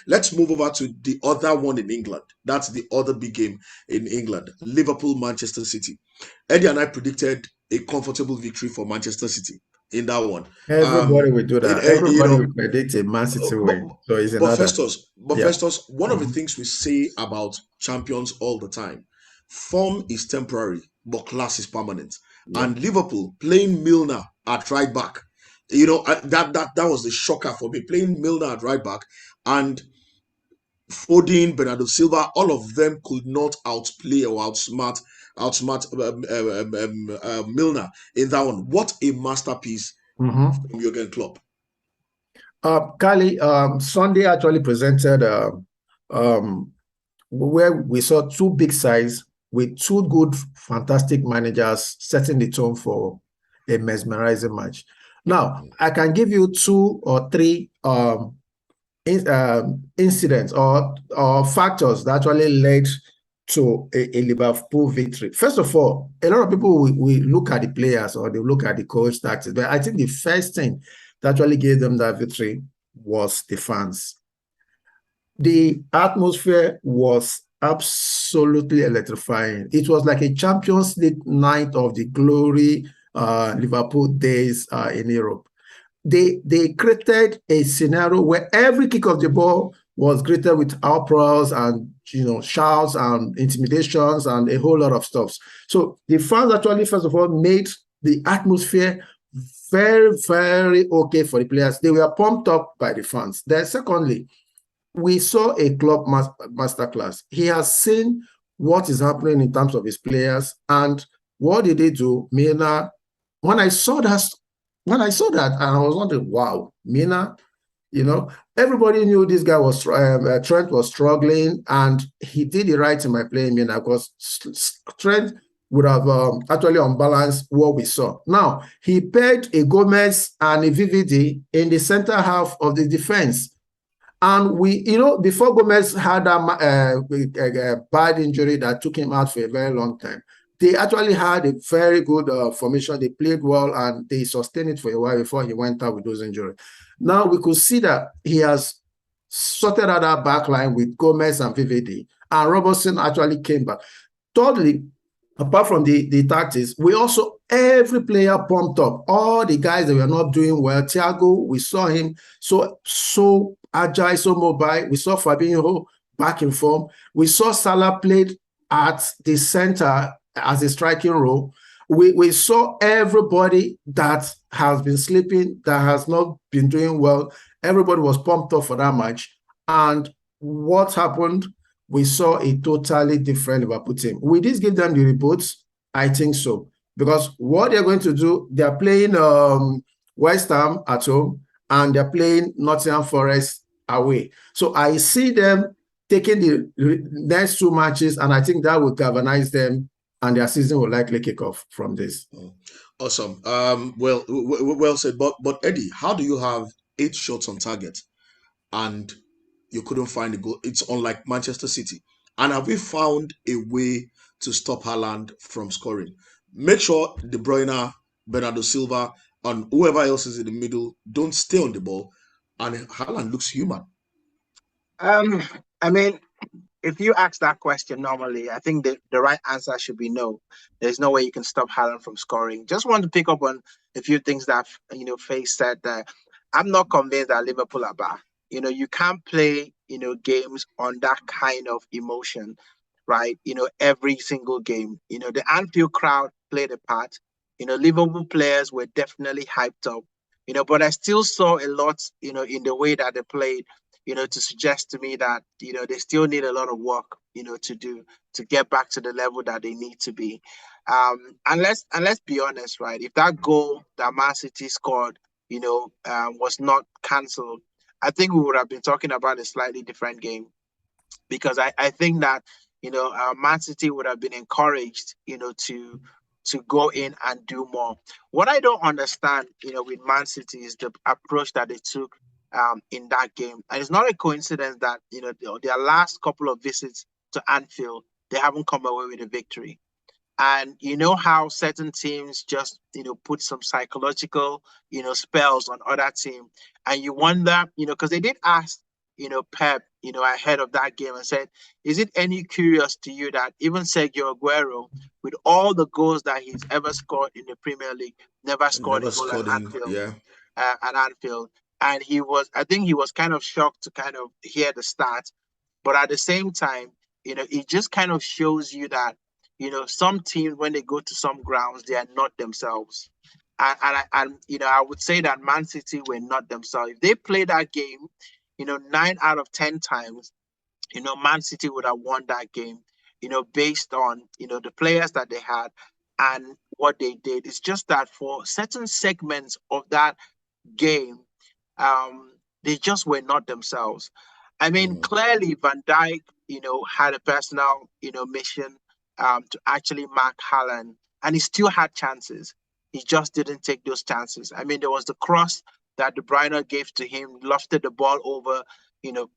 Let's move over to the other one in England. That's the other big game in England. Liverpool, Manchester City. Eddie and I predicted a comfortable victory for Manchester City in that one. Everybody will do that. You Everybody know, will predict a Man City but, win. So it's but another. Festus, Yeah. one of the Mhm. things we say about champions all the time, form is temporary, but class is permanent. Yeah. And Liverpool playing Milner at right back, that was the shocker for me. Playing Milner at right back and Foden, Bernardo Silva, all of them could not outplay or outsmart Milner in that one. What a masterpiece Mhm. from Jurgen Klopp. Kali, Sunday actually presented um, where we saw two big sides with two good, fantastic managers setting the tone for a mesmerizing match. Now, I can give you two or three incidents or factors that actually led to a Liverpool victory. First of all, a lot of people will look at the players or they look at the coach tactics, but I think the first thing that actually gave them that victory was the fans. The atmosphere was absolutely electrifying. It was like a Champions League night of the glory Liverpool days in Europe. They created a scenario where every kick of the ball was greeted with applause and shouts and intimidations and a whole lot of stuff. So the fans actually, first of all, made the atmosphere very, very okay for the players. They were pumped up by the fans. Then secondly, we saw a club masterclass. He has seen what is happening in terms of his players. And what did he do? Mina, when I saw that, and I was wondering, wow, Mina, everybody knew this guy was Trent was struggling, and he did the right thing by playing Mina because Trent would have actually unbalanced what we saw. Now, he paired a Gomez and a VVD in the center half of the defense. And before Gomez had a bad injury that took him out for a very long time, they actually had a very good formation. They played well and they sustained it for a while before he went out with those injuries. Now we could see that he has sorted out that back line with Gomez and VVD, and Robertson actually came back. Thirdly, apart from the tactics, we also, every player pumped up. All the guys that were not doing well, Thiago, we saw him so agile, so mobile. We saw Fabinho back in form. We saw Salah played at the center as a striking role. We saw everybody that has been sleeping, that has not been doing well. Everybody was pumped up for that match. And what happened? We saw a totally different Liverpool team. Will this give them the reboot? I think so. Because what they're going to do, they're playing West Ham at home and they're playing Nottingham Forest away. So I see them taking the next two matches, and I think that will galvanize them, and their season will likely kick off from this. Awesome. Well said. But Eddie, how do you have 8 shots on target and you couldn't find a goal? It's unlike Manchester City. And have we found a way to stop Haaland from scoring? Make sure De Bruyne, Bernardo Silva, and whoever else is in the middle don't stay on the ball, and Haaland looks human. Um, I mean, if you ask that question normally, I think the right answer should be no. There's no way you can stop Haaland from scoring. Just want to pick up on a few things that Faye said there. I'm not convinced that Liverpool are bad. You can't play games on that kind of emotion, right? Every single game. The Anfield crowd played a part. Liverpool players were definitely hyped up. But I still saw a lot, in the way that they played, to suggest to me that, they still need a lot of work, to do to get back to the level that they need to be. And let's be honest, right? If that goal that Man City scored, was not cancelled, I think we would have been talking about a slightly different game, because I think that Man City would have been encouraged to go in and do more. What I don't understand with Man City is the approach that they took in that game, and it's not a coincidence that their last couple of visits to Anfield, they haven't come away with a victory. And you know how certain teams just put some psychological spells on other team, and you wonder because they did ask Pep ahead of that game and said, is it any curious to you that even Sergio Aguero, with all the goals that he's ever scored in the Premier League, never scored a Never goal at scored in. Anfield? Yeah. At Anfield, and I think he was kind of shocked to kind of hear the stat, but at the same time, it just kind of shows you that, some teams when they go to some grounds, they are not themselves. And I would say that Man City were not themselves. If they play that game, 9 out of 10 times, Man City would have won that game, based on, the players that they had and what they did. It's just that for certain segments of that game, they just were not themselves. I mean, Mm. clearly Van Dijk, had a personal, mission to actually mark Haaland, and he still had chances. He just didn't take those chances. I mean, there was the cross that De Bruyne gave to him, lofted the ball over, you know,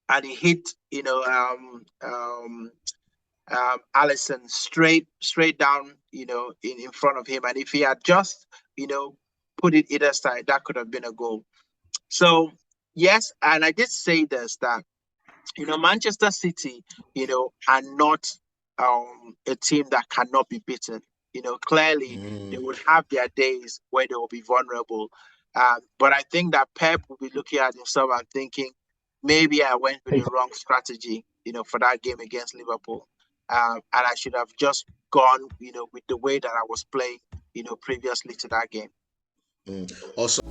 and he hit, Allison straight down, in front of him. And if he had just, you know, put it either side, that could have been a goal. So yes, and I did say this that, Manchester City, are not a team that cannot be beaten. Clearly they Mm. would have their days where they will be vulnerable. But I think that Pep will be looking at himself and thinking, maybe I went with the wrong strategy, for that game against Liverpool. And I should have just gone, with the way that I was playing, previously to that game. Mm. Also.